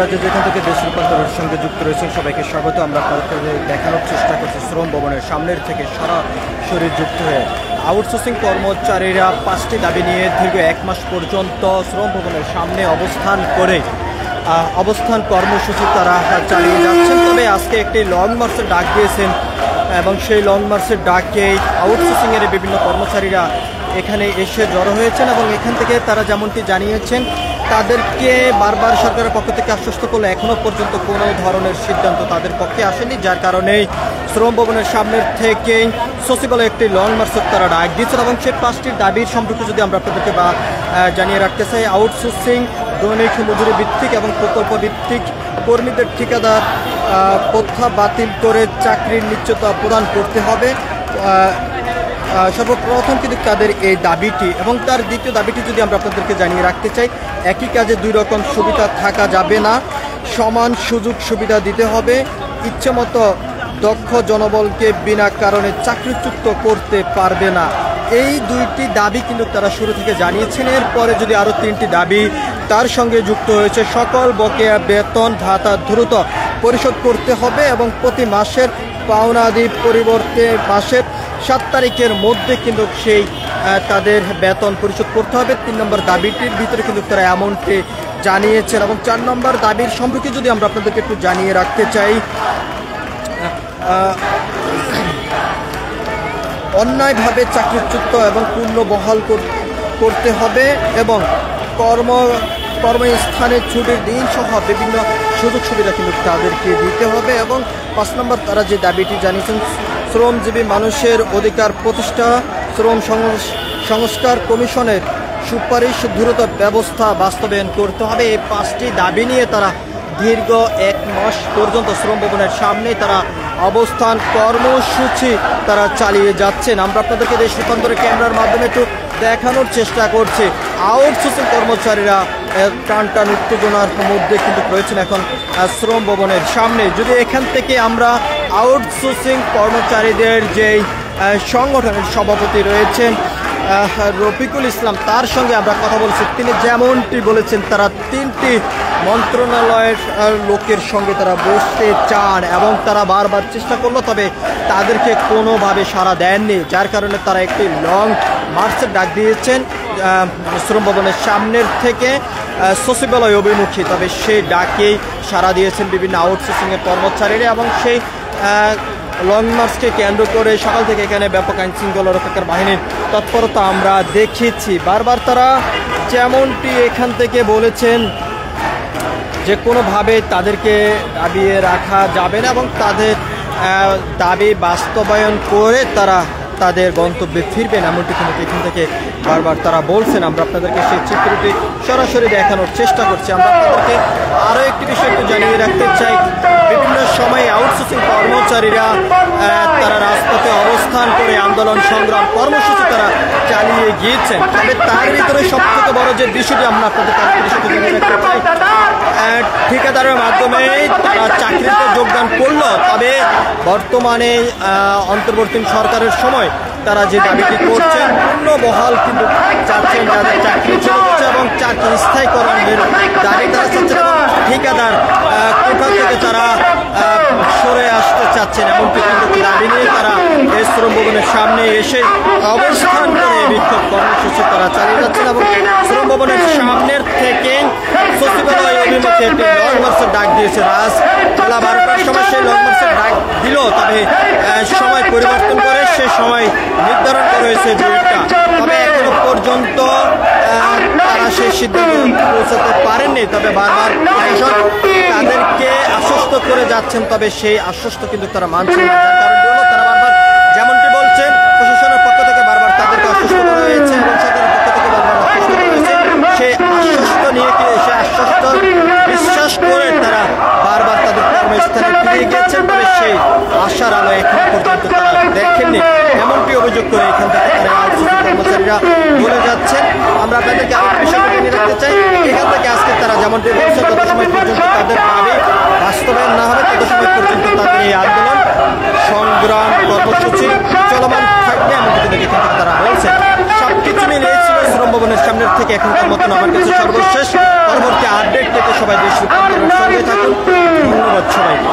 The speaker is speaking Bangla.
রাজ্যে যেখান থেকে দেশ রূপান্তরের সঙ্গে যুক্ত রয়েছেন সবাইকে স্বাগত। আমরা আপনাদের দেখানোর চেষ্টা করছি শ্রম ভবনের সামনের থেকে সরাসরি যুক্ত হয়ে আউটসোর্সিং কর্মচারীরা 5টি দাবি নিয়ে দীর্ঘ 1 মাস পর্যন্ত শ্রম ভবনের সামনে অবস্থান কর্মসূচি তারা চালিয়ে যাচ্ছেন। তবে আজকে একটি লং মার্চের ডাক দিয়েছেন এবং সেই লং মার্চের ডাকে আউটসোর্সিংয়ের বিভিন্ন কর্মচারীরা এখানে এসে জড়ো হয়েছেন এবং এখান থেকে তারা যেমনটি জানিয়েছেন তাদেরকে বারবার সরকারের পক্ষ থেকে আশ্বস্ত করলে এখনও পর্যন্ত কোনো ধরনের সিদ্ধান্ত তাদের পক্ষে আসেনি, যার কারণে শ্রম ভবনের সামনের থেকে সচিবালয়ে একটি লং মার্চের তারা ডাক দিয়েছেন। এবং সেই 5টি দাবির সম্পর্কে যদি আমরা আপনাদেরকে জানিয়ে রাখতে চাই, আউটসোর্সিং, দৈনিক মজুরি ভিত্তিক এবং প্রকল্প ভিত্তিক কর্মীদের ঠিকাদার প্রথা বাতিল করে চাকরির নিশ্চয়তা প্রদান করতে হবে সর্বপ্রথম কিন্তু তাদের এই দাবিটি। এবং তার দ্বিতীয় দাবিটি যদি আমরা আপনাদেরকে জানিয়ে রাখতে চাই, একই কাজে 2 রকম সুবিধা থাকা যাবে না, সমান সুযোগ সুবিধা দিতে হবে, ইচ্ছেমতো দক্ষ জনবলকে বিনা কারণে চাকরিচ্যুত করতে পারবে না। এই 2টি দাবি কিন্তু তারা শুরু থেকে জানিয়েছেন। এরপরে যদি আরও 3টি দাবি তার সঙ্গে যুক্ত হয়েছে, সকল বকেয়া বেতন ভাতা দ্রুত পরিশোধ করতে হবে এবং প্রতি মাসের পাওনাদি পরিবর্তে মাসের 7 তারিখের মধ্যে কিন্তু সেই তাদের বেতন পরিশোধ করতে হবে। 3 নম্বর দাবিটির ভিতরে কিন্তু তারা এমনটি জানিয়েছেন। এবং 4 নম্বর দাবির সম্পর্কে যদি আমরা আপনাদেরকে একটু জানিয়ে রাখতে চাই, অন্যায়ভাবে চাকরিচ্যুত এবং পুনর্বহাল করতে হবে এবং কর্মস্থানে ছুটির দিন সহ বিভিন্ন সুযোগ সুবিধা কিন্তু তাদেরকে দিতে হবে। এবং 5 নম্বর তারা যে দাবিটি জানিয়েছেন, শ্রমজীবী মানুষের অধিকার প্রতিষ্ঠা, শ্রম সংস্কার কমিশনের সুপারিশ দ্রুত ব্যবস্থা বাস্তবায়ন করতে হবে। এই 5টি দাবি নিয়ে তারা দীর্ঘ 1 মাস পর্যন্ত শ্রম ভবনের সামনে তারা অবস্থান কর্মসূচি তারা চালিয়ে যাচ্ছেন। আমরা আপনাদেরকে দেশ রূপান্তরের ক্যামেরার মাধ্যমে একটু দেখানোর চেষ্টা করছি। আউটসোর্সিং কর্মচারীরা টান উত্তেজনার মধ্যে কিন্তু রয়েছেন এখন শ্রম ভবনের সামনে। যদি এখান থেকে আমরা আউটসোর্সিং কর্মচারীদের যেই সংগঠনের সভাপতি রয়েছেন রফিকুল ইসলাম, তার সঙ্গে আমরা কথা বলছি। তিনি যেমনটি বলেছেন তারা 3টি মন্ত্রণালয়ের লোকের সঙ্গে তারা বসতে চান এবং তারা বারবার চেষ্টা করলো, তবে তাদেরকে কোনোভাবে সাড়া দেননি, যার কারণে তারা একটি লং মার্চের ডাক দিয়েছেন শ্রম ভবনের সামনের থেকে সচিবালয় অভিমুখী। তবে সেই ডাকেই সাড়া দিয়েছেন বিভিন্ন আউটসোর্সিংয়ের কর্মচারীরা এবং সেই লং মার্চকে কেন্দ্র করে সকাল থেকে এখানে ব্যাপক আইন শৃঙ্খলা রক্ষাকারী বাহিনীর তৎপরতা আমরা দেখেছি। বারবার তারা যেমনটি এখান থেকে বলেছেন যে কোনোভাবে তাদেরকে দাবিয়ে রাখা যাবে না এবং তাদের দাবি বাস্তবায়ন করে তারা তাদের গন্তব্যে ফিরবেন, এমনটি কিন্তু এখান থেকে বারবার তারা বলছেন। আমরা আপনাদেরকে সেই চিত্রটি সরাসরি দেখানোর চেষ্টা করছি। আমরা আপনাদেরকে আরও একটি বিষয় একটু জানিয়ে রাখতে চাই, বিভিন্ন সময়ে আউটসোর্সিং কর্মচারীরা তারা রাজপথে অবস্থান করে আন্দোলন সংগ্রাম কর্মসূচি তারা চালিয়ে গিয়েছেন। তবে তার ভিতরে সবথেকে বড় যে বিষয়টি আমরা আপনাদের জানিয়ে রাখতে চাই, ঠিকাদারের মাধ্যমে তারা চাকরিতে যোগদান করলো, তবে বর্তমানে অন্তর্বর্তী সরকারের সময় তারা যে দাবিটি করছেন পুনর্বহাল কিন্তু চাচ্ছেন, যাদের চাকরি চলে গেছে এবং চাকরি স্থায়ীকরণের দাবি তারা চাচ্ছেন এবং ঠিকাদার কোথা থেকে তারা সরে আসতে চাচ্ছেন, এমনকি কিন্তু দাবি নিয়ে তারা এই শ্রম ভবনের সামনে এসে অবস্থান করে বিক্ষোভ কর্মসূচি তারা চালিয়ে যাচ্ছেন। এবং শ্রম ভবনের সামনের থেকে সচিবালয় অভিমুখে একটি লং মার্চের ডাক দিয়েছে। রাত বেলা 12টার সময় সেই লং মার্চের ডাক দিল, তবে সময় পরিবর্তন করে সে সময় নির্ধারণ করা হয়েছে 2টা। তবে এখনো পর্যন্ত তারা সেই সিদ্ধান্ত পৌঁছাতে পারেননি। তবে বারবার প্রশাসন তাদেরকে আশ্বস্ত করে যাচ্ছেন, তবে সেই আশ্বস্ত কিন্তু তারা মানছেন না। যার কারণ হলো তারা বারবার যেমনটি বলছেন প্রশাসনের পক্ষ থেকে বারবার তাদেরকে আশ্বস্ত করা হয়েছে এবং সরকারের পক্ষ থেকে বারবার আশ্বস্ত করা হয়েছে। সেই আশ্বস্ত নিয়ে সেই আশ্বস্ত বিশ্বাস করে তারা বারবার তাদের কর্মস্থানে ফিরে গিয়েছেন, তবে সেই আশার আলো এখন পর্যন্ত তারা দেখেননি, এমনটি অভিযোগ করে এখান থেকে তারা আউটসোর্সিং কর্মচারীরা বলে যাচ্ছেন। আমরা আপনাদেরকে আরো বিষয় জানিয়ে রাখতে চাই, এখান থেকে আজকে তারা যেমনটি বলছে তত সময় পর্যন্ত তাদের দাবি বাস্তবায়ন না হবে তত সময় পর্যন্ত তাদের এই আন্দোলন সংগ্রাম কর্মসূচি চলমান থাকবে, এমনকি এখান থেকে তারা বলছেন। সবকিছু মিলিয়ে ছিল শ্রম শ্রম ভবনের সামনের থেকে এখনকার মতন আমার কাছে সর্বশেষ। পরবর্তী আপডেট পেতে সবাই দেশ রূপান্তরের সঙ্গে থাকুন। ধন্যবাদ সবাইকে।